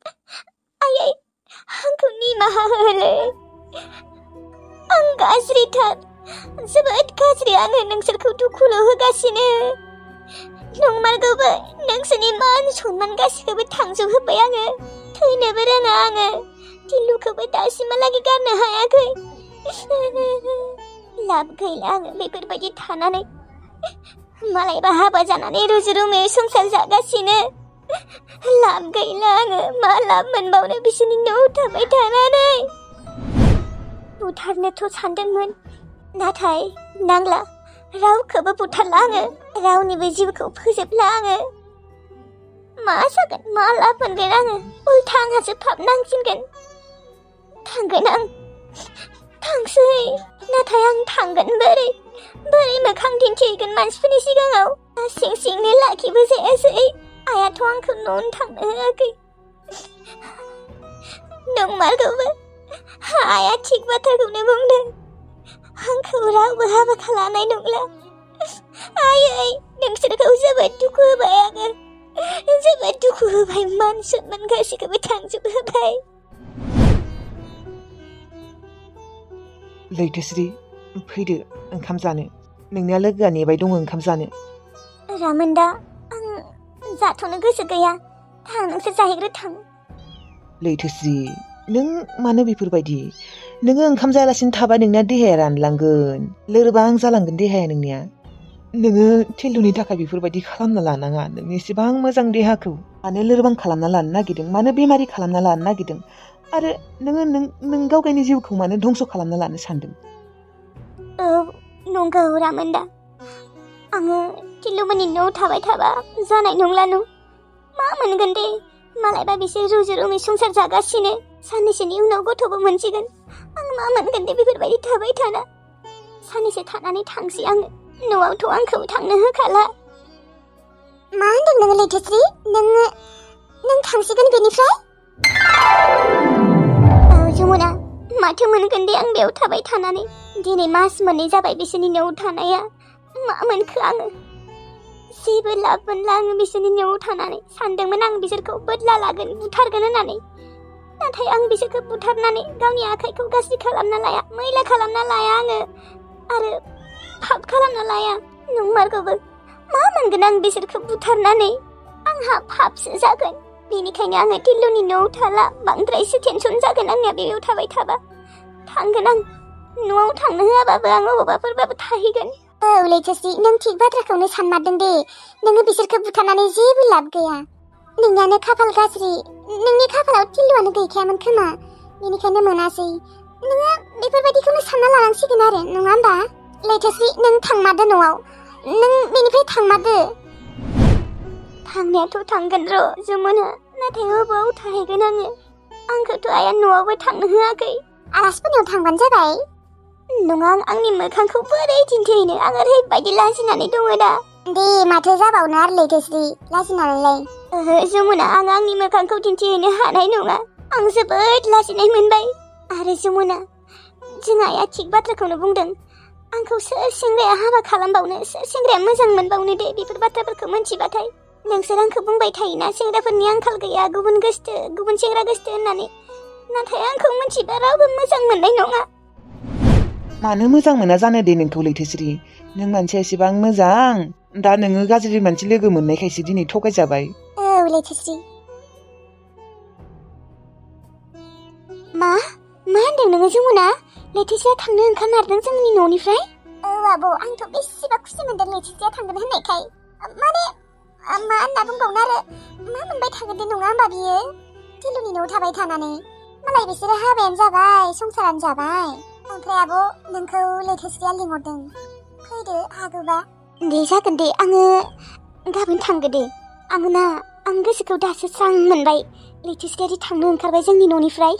आयै आंखौ निमाहा होले आं गाज्रिथार जोबोद गाज्रि आङो नोंसोरखौ दुखुल' होगासिनो नंमारगौबो नोंसोरनि मान सनमान गासिखौबो थांजोबहोबाय आङो थैनोबो रोङा आङो टिल्लुखौबो दासिमहालागै गारनो हायाखै लाब गैला आङो बेफोरबायदि थानानै मालायबा हाबा जानानै रुजु रुमुयै संसार जागासिनो लाब गैला आङो मा लाब मोनबावनो बिसोरनि न'आव थाबाय थानानै बुथारनोथ' सानदोंमोन नाथाय नांला रावखौबो बुथारला आङो रावनिबो जिउखौ फोजोबला आङो मा जागोन मा लाब मोनगोन आङो उल्था आंहासो पाप नांसिनगोन थांगोन आं थांसै नाथाय आं थांगोन बोरै मोखां दिन्थिहैगोन मानसिफोरनि सिगाङाव सिं सिंनो लाखिबो जायासै आयाथ' आंखौ न'आवनो थांनो होआखै नंमारगौबो आया थिग बाथ्राखौनो बुंदों आंखौ रावबो हाबा खालामनाय नंला आयै नोंसोरखौ जोबोद दुखु होबाय आङो जोबोद दुखु होबाय मान सनमान गासिखौबो थांजोबहोबाय लैथोश्री फैदो ओंखाम जानो नोंनिया लोगोआ नेबाय दङ ओंखाम जानो रामोनदा आं जाथ'नो गोसो गैया थां नोंसोर जाहैग्रो थां लैथोश्री नों मानो बेफोरबायदि नोङो ओंखाम जायालासिनो थाबा नोंना देहाया रानलांगोन लोरबां जालांगोन देहाया नोंनिया नोङो टिल्लुनि थाखाय बेफोरबायदि खालामना लानाङा नोंनि एसेबां मोजां देहाखौ मानो लोरबां खालामना लानो नागिरदों मानो बेमारि खालामना लानो नागिरदों आरो नोङो नों गाव गावनि जिउखौ मानो धंस' खालामना लानो सानदों औ नंगौ रामोनदा आङो टिल्लुमोननि न'आव थाबाय थाबा जानाय नंला नं मा मोनगोन दे मालायबा बिसोर रुजु रुमै संसार जागासिनो साननैसोनि उनाव गथ'बो मोनसिगोन आं मा मोनगोन दे बेफोरबायदि थाबाय थाना साननैसो थानानै थांसै आङो न'आवथ' आंखौ थांनो होखाला मा होनदों नोङो लैथोश्री नों थांसिगोन बेनिफ्राय औ जमुना माथो मोनगोन दे आं बेयाव थाबाय थानानै दिनै मास मोननै जाबाय बिसोरनि न'आव थानाया मा मोनखो आङो जेबो लाब मोनला आङो बिसोरनि न'आव थानानै सानदोंमोन आं बिसोरखौ बोदला लागोन बुथारगोन होननानै नाथाय आं बिसोरखौ बुथारनानै गावनि आखाइखौ गाज्रि खालामना लाया मैला खालामना लाया आङो आरो पाप खालामना लाया नंमारगौबो मा मोनगोन आं बिसोरखौ बुथारनानै आंहा पापसो जागोन बेनिखायनो आङो टिल्लुनि न'आव थाला बांद्रायसो टेनसन जागोन आंनिया बेयाव थाबाय थाबा थांगोन आं न'आव थांनो होआबाबो आं अबावबाफोरबाबो थाहैगोन औ लैथोश्री नों थिग बाथ्राखौनो सानमारदों दे नोङो बिसोरखौ बुथारनानै जेबो लाब गैया नोंनियानो खाफाल गाज्रि नोंनि खाफालाव टिल्लुआनो गैखायामोन खोमा बेनिखायनो मोनासै नोङो बेफोरबायदिखौनो सानना लानांसिगोन आरो नङा होमबा लैथोश्री नों थांमारदो न'आव नों बेनिफ्राय थांमारदो थांनायाथ' थांगोन र' जमुना नाथाय अबाव थाहैगोन आंखौथ' आइया न'आवबो थांनो होआखै आलासिफोरनियाव थांबानो जाबाय नङा आं आंनि मोखांखौ बोरै दिन्थिहैनो आं ओरैबायदि लाजिनानै दङ दा दे माथो जाबावनो आरो लैथोश्री लाजिनानैलाय ओहो जमुना आं आंनि मोखांखौ दिन्थिहैनो हानाय नङा आं जोबोद लाजिनाय मोनबाय आरो जमुना जों आइया थिग बाथ्राखौनो बुंदों आंखौ सोर सेंग्राया हाबा खालामबावनो सोर सेंग्राया मोजां मोनबावनो दे बेफोर बाथ्राफोरखौ मोनथिबाथाय नोंसोर आंखौ बुंबाय थायोना सेंग्राफोरनि आंखाल गैया गुबुन सेंग्रा गोसथो होननानै नाथाय आंखौ मोनथिबा रावबो मोजां मोननाय नङा मानो मोजां मोना जानो दे नोंखौ लैथोश्री नों मानसिया एसेबां मोजां दा नोङो गाज्रि मानसि लोगो मोननायखायसो दिनै थगायजाबाय औ लैथोश्री मा होनदों नोङो जमुना लैथोश्रीया थांनो ओंखारनारदों जोंनि न'निफ्राय औ आब' आंथ' बेसेबा खुसि मोनदों लैथोश्रीया थांगोन होननायखाय माने मा होनना बुंबावनो आरो मा मोनबाय थागोन दे नङा होमबा बियो टिल्लुनि न'आव थाबाय थानानै मालाय बिसोरो हाबायानो जाबाय संसारानो जाबाय ओमफ्राय आब' नोंखौ लैथोश्रीया लिंहरदों फैदो हागौबा दे जागोन दे आङो गाबोन थांगोन दे आं गोसोखौ दासो स्रां मोनबाय लैथोश्रीया थांनो ओंखारबाय जोंनि न'निफ्राय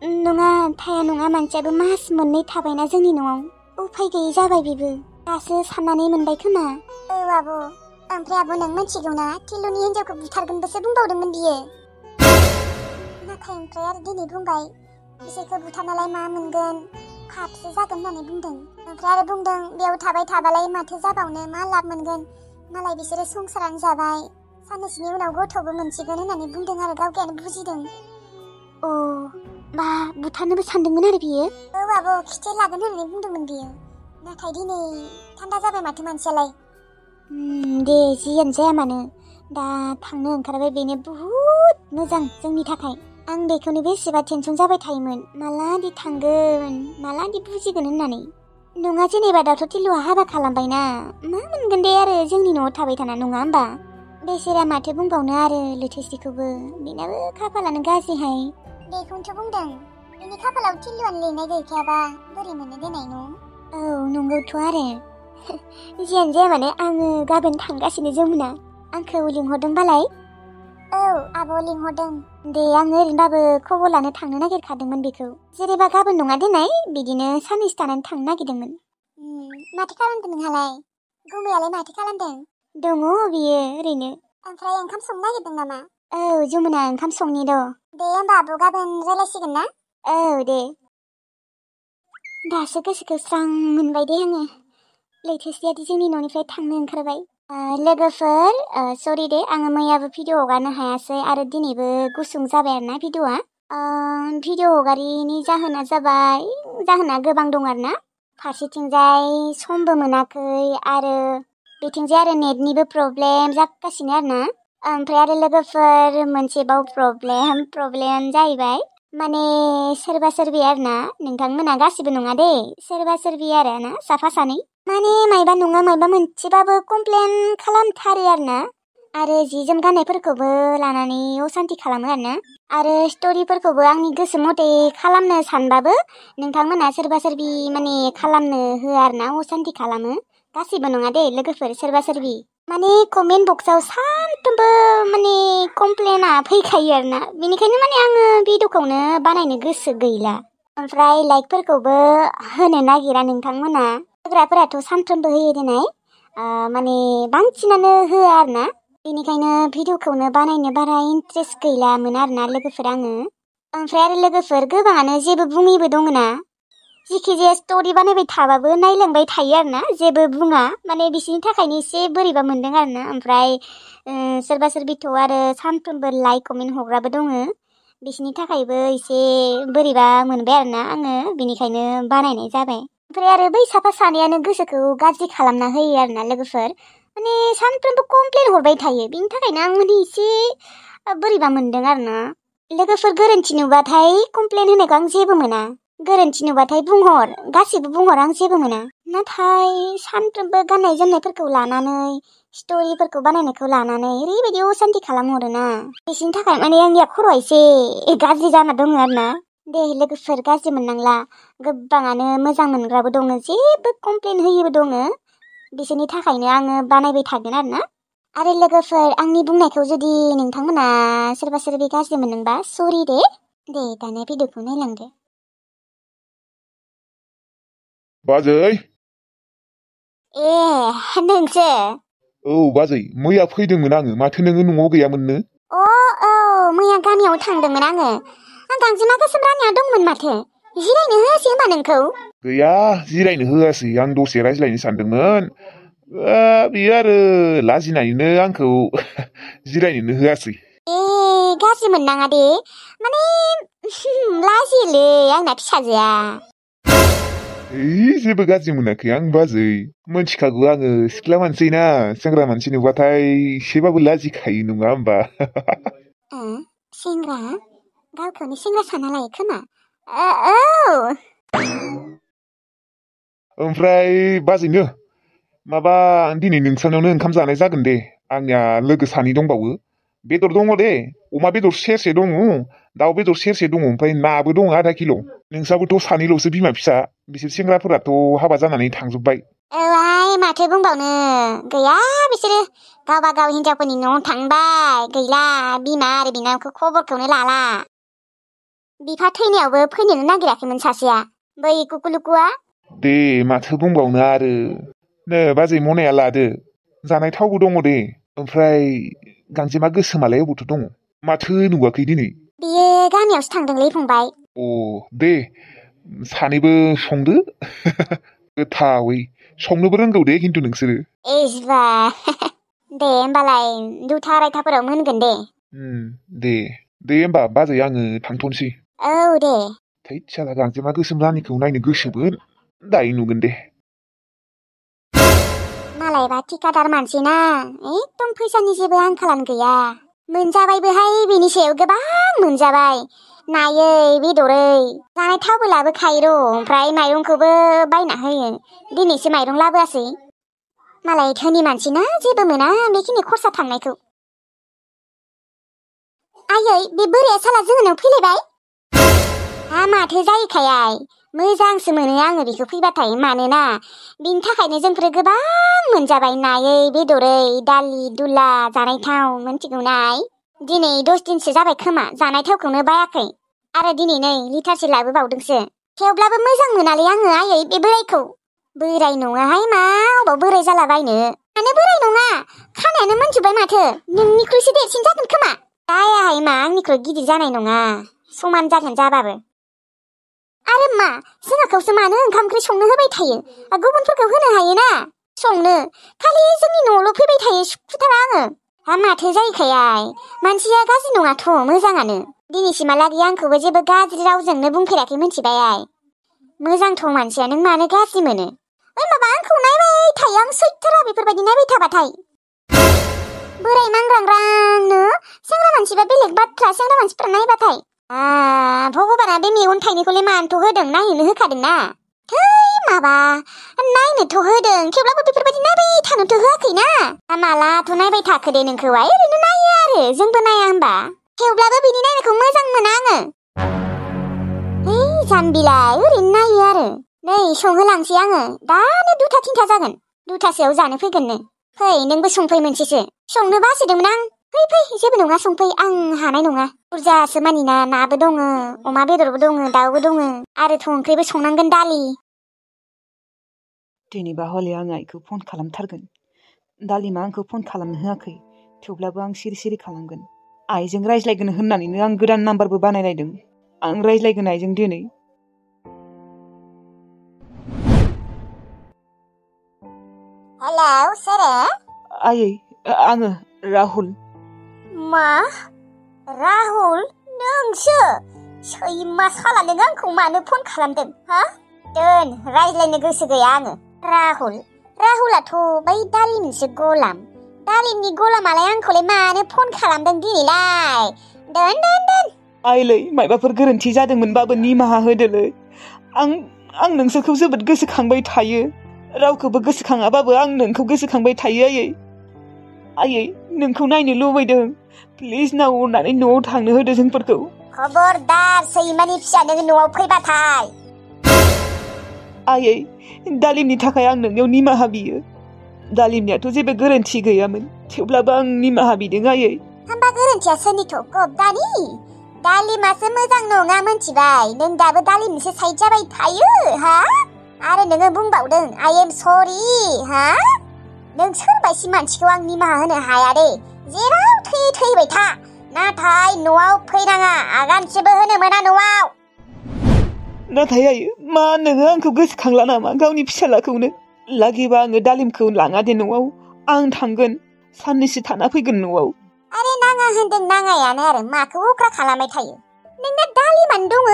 नङा थाया नङा मानसियाबो मास मोननै थाबायना जोंनि न'आव उफाय गैयै जाबाय बेबो दासो साननानै मोनबाय खोमा औ आब' ओमफ्राय आब' नों मिथिगौ ना टिल्लुनि हिन्जावखौ बुथारगोनबोसो बुंबावदोंमोन बियो नाथाय ओमफ्राय आरो दिनै बुंबाय बिसोरखौ बुथारनालाय मा मोनगोन पापसो जागोन होननानै बुंदों ओमफ्राय आरो बुंदों बेयाव थाबाय थाबालाय माथो जाबावनो मा लाब मोनगोन मालाय बिसोरो संसारानो जाबाय साननैसोनि उनाव गथ'बो मोनसिगोन होननानै बुंदों आरो गावगायानो बुजिदों। अ बा बुथारनोबो सानदोंमोन आरो बियो? औ आब' खिथेर लागोन होननानै बुंदोंमोन बियो। नाथाय दिनै थान्दा जाबाय माथो मानसियालाय। दे जियानो जाया मानो दा थांनो ओंखारबाय बेनो बुहुद मोजां जोंनि थाखाय। आं बेखौनो बेसेबा टेनसन जाबाय थायोमोन मालादि थांगोन मालादि बुजिगोन होननानै। नङा जेनेबा दाथ' टिलुआ हाबा खालामबायना मा मोनगोन दे आरो जोंनि न'आव थाबाय थाना नङा होमबा? बेसेरा माथो बुंबावनो आरो लैथोस्रिखौबो बेनाबो खाफालानो गाज्रिहाय। बेखौनोथ' बुंदों बिनि खाफालाव टिलुआनो लिरनाय गैखायाबा बोरै मोननो देनाय न'? औ नंगौथ' आरो जियानो जाया मानो आङो गाबोन थांगासिनो जमुना। आंखौ लिंहरदोंबालाय? औ आब' लिंहरदों। दे आङो ओरैनोबाबो खबर लानो थांनो नागिरखादोंमोन बेखौ। जेनेबा गाबोन नङा देनाय बिदिनो साननैसो थानानै थांनो नागिरदोंमोन। माथो खालामदों नोंहालाय? गुमैयालाय माथो खालामदों? दङ बियो ओरैनो। ओमफ्राय ओंखाम संनो नागिरदों नामा? औ जमुना ओंखाम संनि र'। दे होमबा आब' गाबोन रायलायसिगोन ना? औ दे। दासो गोसोखौ स्रां मोनबाय दे आङो। लैथोस्रियादि जोंनि न'निफ्राय थांनो ओंखारबाय। लोगोफोर सरि दे आङो मैयाबो भिडिअ हगारनो हायासै आरो दिनैबो गुसुं जाबाय आरोना भिडिअआ। भिडिअ हगारिनि जाहोना जाबाय जाहोना गोबां दं आरोना। फारसेथिंजाय समबो मोनाखै आरो बेथिंजाय आरो नेटनिबो प्रब्लेम जागासिनो आरोना। ओमफ्राय आरो लोगोफोर मोनसेबाव प्रब्लेम जाहैबाय माने सोरबा सोरबि आरोना नोंथांमोना गासिबो नङा दे सोरबा सोरबि आरो ना साफा सानै माने मायबा नङा मायबा मोनसेबाबो कमप्लेन खालामथारो आरोना। आरो जि जोम गाननायफोरखौबो लानानै असान्ति खालामो आरोना। आरो स्ट'रिफोरखौबो आंनि गोसो मथे खालामनो सानबाबो नोंथांमोना सोरबा सोरबि माने खालामनो होआ आरोना असान्ति खालामो। गासिबो नङा दे लोगोफोर सोरबा सोरबि माने कमेन्ट बक्सआव सानफ्रोमबो माने कमप्लेना फैखायो आरोना। बेनिखायनो माने आङो भिडिअखौनो बानायनो गोसो गैला। ओमफ्राय लाइकफोरखौबो होनो नागिरा नोंथांमोना। होग्राफोराथ' सानफ्रोमबो होयो देनाय माने बांसिनानो होआ आरोना। बेनिखायनो भिडिअखौनो बानायनो बारा इन्ट्रेस्ट गैलामोन आरोना लोगोफोर आङो। ओमफ्राय आरो लोगोफोर गोबाङानो जेबो बुङैबो दङना। जिखिजाया स्ट'रि बानायबाय थाबाबो नायलांबाय थायो आरोना जेबो बुङा माने बिसोरनि थाखायनो एसे बोरैबा मोनदों आरोना। ओमफ्राय सोरबा सोरबिथ' आरो सानफ्रोमबो लाइक कमेन्ट हरग्राबो दङ बिसोरनि थाखायबो एसे बोरैबा मोनबाय आरोना आङो बेनिखायनो बानायनाय जाबाय। ओमफ्राय आरो बै साफा सानैयानो गोसोखौ गाज्रि खालामना होयो आरोना लोगोफोर माने सानफ्रोमबो कमप्लेन हरबाय थायो बिनि थाखायनो आं माने एसे बोरैबा मोनदों आरोना। लोगोफोर गोरोन्थि नुबाथाय कमप्लेन होनायखौ आं जेबो मोना। गोरोन्थि नुबाथाय बुंहर गासिबो बुंहर आं जेबो मोना। नाथाय सानफ्रोमबो गाननाय जोमनायफोरखौ लानानै स्ट'रिफोरखौ बानायनायखौ लानानै ओरैबायदि असान्ति खालामहरोना बिसोरनि थाखाय माने आंनिया खर'आ एसे गाज्रि जाना दङ आरोना। दे लोगोफोर गाज्रि मोननांला गोबाङानो मोजां मोनग्राबो दङ जेबो कमप्लेन होयैबो दङ बिसोरनि थाखायनो आङो बानायबाय थागोन आरोना। आरो लोगोफोर आंनि बुंनायखौ जुदि नोंथांमोना सोरबा सोरबि गाज्रि मोनदोंबा सरि दे दाना भिडिअखौ नायलांदो। बाजै ए नोंसो? औ बाजै मैया फैदोंमोन आङो माथो नोङो न'आव गैयामोननो? औ मैया गामियाव थांदोंमोन आङो। गांजेमा गोसोम रानिया दंमोन माथो जिरायनो होआसै होनबा नोंखौ? गैया जिरायनो होआसै आं दसे रायज्लायनो सानदोंमोन बियो आरो लाजिनानैनो आंखौ जिरायनोनो होआसै। ए गाज्रि मोननाङा दे माने लाजियोलै आंना फिसाजोआ। जेबो गाज्रि मोनाखै आं बाजै मोनथिखागौ आङो सिख्ला मानसि ना सेंग्रा मानसि नुबाथाय एसेबाबो लाजिखायो नङा होमबा? सेंग्रा गावखौनो सेंग्रा साना लायो खोमा। औ ओमफ्राय बाजैनो माबा दिनै नोंसानावनो ओंखाम जानाय जागोन दे। आंनिया लोगो सानै दंबावो बेदर दङ दे अमा बेदर सेरसे दङ दाउ बेदर सेरसे दङ ओमफ्राय नाबो दङ आधा किल'। नोंसाबोथ' सानैल'सो बिमा फिसा बिसोर सेंग्राफोराथ' हाबा जानानै थांजोब्बाय। औहाय माथो बुंबावनो गैया बिसोरो गावबा गाव हिनजावफोरनि न'आव थांबाय गैला बिमा आरो बिनानावखौ खबरखौनो लाला। बिफा थैनायावबो फैनोनो नागिराखैमोन सासेया बै कुकुलुकुआ। दे माथो बुंबावनो आरो नै बाजै मनाया लादो जानाय थावबो दङ दे। ओमफ्राय गांजेमा गोसोमालाय अबावथो दङ माथो नुवाखै दिनै? बियो गामियावसो थांदोंलै फंबाय। अ दे सानैबो संदो गोथावै संनोबो रोंगौ दे खिन्थु नोंसोरो। एजिबा दे होमबालाय दुथा आरायथाफोराव मोनगोन दे। दे होमबा बाजै आङो थांथ'नोसै। औ दे। थैद साला गांजेमा गोसोम रानिखौ नायनो गोसोमोन दायो नुगोन दे। मालायबा थिकादार मानसि ना एकदम फैसानि जेबो आंखालानो गैया। मोनजाबायबोहाय बेनि सायाव गोबां मोनजाबाय। नायै बेदरै जानाय थावबो लाबोखायो र' ओमफ्राय माइरंखौबो बायना होयो। दिनैसो माइरं लाबोआसै। मालाय धोनि मानसि ना जेबो मोना बेखिनि खरसा थांनायखौ। आयै बे बोराया साला जोंनाव फैलायबाय। हा माथो जायोखाय मोजांसो मोनो आङो बेखौ फैबाथाय मानोना बिनि थाखायनो जोंफोर गोबां मोनजाबाय नायै बेदरै दालि दुला जानाय थाव मोनथिगौनाय। दिनै 10 दिनसो जाबाय खोमा जानाय थावखौनो बायाखै आरो दिनै नै लिटारसे लाबोबावदोंसो। थेवब्लाबो मोजां मोनालै आङो आयै बे बोरायखौ। बोराय नङाहाय मा अबाव बोराय जालाबायनो। मानो बोराय नङा खानायानो मोनजोब्बाय माथो नोंनिख्रुइसो देरसिन जागोन खोमा। जायाहाय मा आंनिख्रुइ गिदिर जानाय नङा समान जागोन जाबाबो। आरो मा जोंहाखौसो मानो ओंखाम ओंख्रि संनो होबाय थायो गुबुनफोरखौ होनो हायोना संनो खालि जोंनि न'आवल' फैबाय थायो सुखुथारा आङो। हा माथो जायोखाय मानसिया गाज्रि नङाथ' मोजाङानो। दिनैसिमहालागै आंखौबो जेबो गाज्रि रावजोंनो बुंफेराखै मिथिबाय। मोजांथ' मानसिया नों मानो गाज्रि मोनो। ओइ माबा आंखौ नायबाय थायो आं सैथारा बेफोरबायदि नायबाय थाबाथाय। बोराय मांग्रांग्रांनो सेंग्रा मानसिबा बेलेग बाथ्रा सेंग्रा मानसिफोरा नायबाथाय। भगबाना बे मेगन थाइनैखौलाय मानोथ' होदों नायनोनो होखादोंना। थै माबा नायनोथ' होदों थेवब्लाबो बेफोरबायदि नायबाय थानोथ' होआखैना। मालाथ' नायबाय थाखो दे नोंखौहाय ओरैनो नायो आरो जोंबो नाया होमबा। थेवब्लाबो बिनि नायनायखौ मोजां मोना आङो। है जाम्बिलाय ओरैनो नायो आरो। नै संहोलांसै आङो दानो 2था 3था जागोन। 2थासोआव जानो फैगोननो। फै नोंबो संफै मोनसेसो संनो बासिदोंमोन आं। फै जेबो नङा संफै आं हानाय नङा। बुरजासो मानिना नाबो दङ अमा बेदरबो दङ दाउबो दङ आरोथ' ओंख्रिबो संनांगोन दालि। दिनैबा हले आं आइखौ फन खालामथारगोन। दालिमा आंखौ फन खालामनो होआखै थेवब्लाबो आं सिरि खालामगोन। आइजों रायज्लायगोन होननानैनो आं गोदान नाम्बारबो बानायलायदों। आं रायज्लायगोन आइजों दिनै। हेलौ सोरो? आयै आङो राहुल। मा राहुल नोंसो? सैमा साला नों आंखौ मानो फन खालामदों हा? दोन रायज्लायनो गोसो गैया आङो। राहुलाथ' बै दालिमनिसो गलाम। दालिमनि गलामालाय आंखौलाय मानो फन खालामदों दिनैलाय? दोन। आइलै मायबाफोर गोरोन्थि जादोंमोनबाबो निमाहा होदोलै। आं नोंसोरखौ जोबोद गोसोखांबाय थायो। रावखौबो गोसोखाङाबाबो आं नोंखौ गोसोखांबाय थायो आयै नोंखौ नायनो लुबैदों। प्लिज नाव अननानै न'आव थांनो होदो जोंफोरखौ। खबरदार सैमानि फिसा नों न'आव फैबाथाय। आयै दालिमनि थाखाय आं नोंनियाव निमाहा बियो। दालिमनियाथ' जेबो गोरोन्थि गैयामोन थेवब्लाबो आं निमाहा बिदों आयै। होमबा गोरोन्थिया सोरनिथ' गबदानि? दालिमासो मोजां नङा मोनथिबाय। नों दाबो दालिमनिसो साइड जाबाय थायो हा? आरो नोङो बुंबावदों आइ एम सरि हा? नों सोरबायसि मानसिखौ आं निमाहा होनो हाया दे। जेराव थैबाय था नाथाय न'आव फैनाङा आगानसेबो होनो मोना न'आव। नाथाय आयै मा नोङो आंखौ गोसोखांला नामा गावनि फिसालाखौनो? लागिबा आङो दालिमखौ लाङा दे न'आव। आं थांगोन साननैसो थाना फैगोन न'आव। आरे नाङा होनदों नाङायानो आरो माखौ अख्रा खालामबाय थायो। नोंना दालिमानो दङ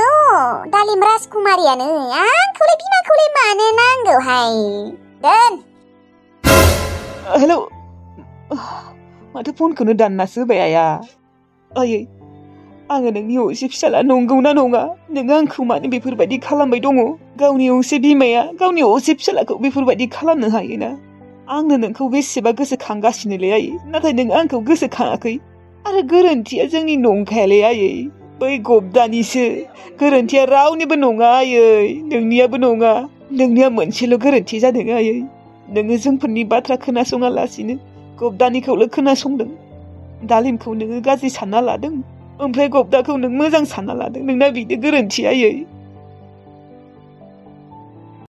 दालिम राजकुमारियानो। आंखौलाय बिमाखौलाय मानो नांगौहाय? दोन। हेलौ माथो फनखौनो दाननासो होबाय आइया। आयै आङो नोंनि असे फिसाला नंगौना नङा? नोङो आंखौ मानो बेफोरबायदि खालामबाय दङ? गावनि असे बिमाया गावनि असे फिसालाखौ बेफोरबायदि खालामनो हायोना? आंनो नोंखौ बेसेबा गोसोखांगासिनोलै आयै नाथाय नों आंखौ गोसोखाङाखै। आरो गोरोन्थिया जोंनि नंखायालै आयै बै गबदानिसो। गोरोन्थिया रावनिबो नङा आयै नोंनियाबो नङा। नोंनिया मोनसेल' गोरोन्थि जादों आयै। नोङो जोंफोरनि बाथ्रा खोनासङालासिनो गबदानिखौल' खोनासंदों। दालिमखौ नोङो गाज्रि सानना लादों ओमफ्राय गबदाखौ नों मोजां सानना लादों। नोंना बिनो गोरोन्थि आयै।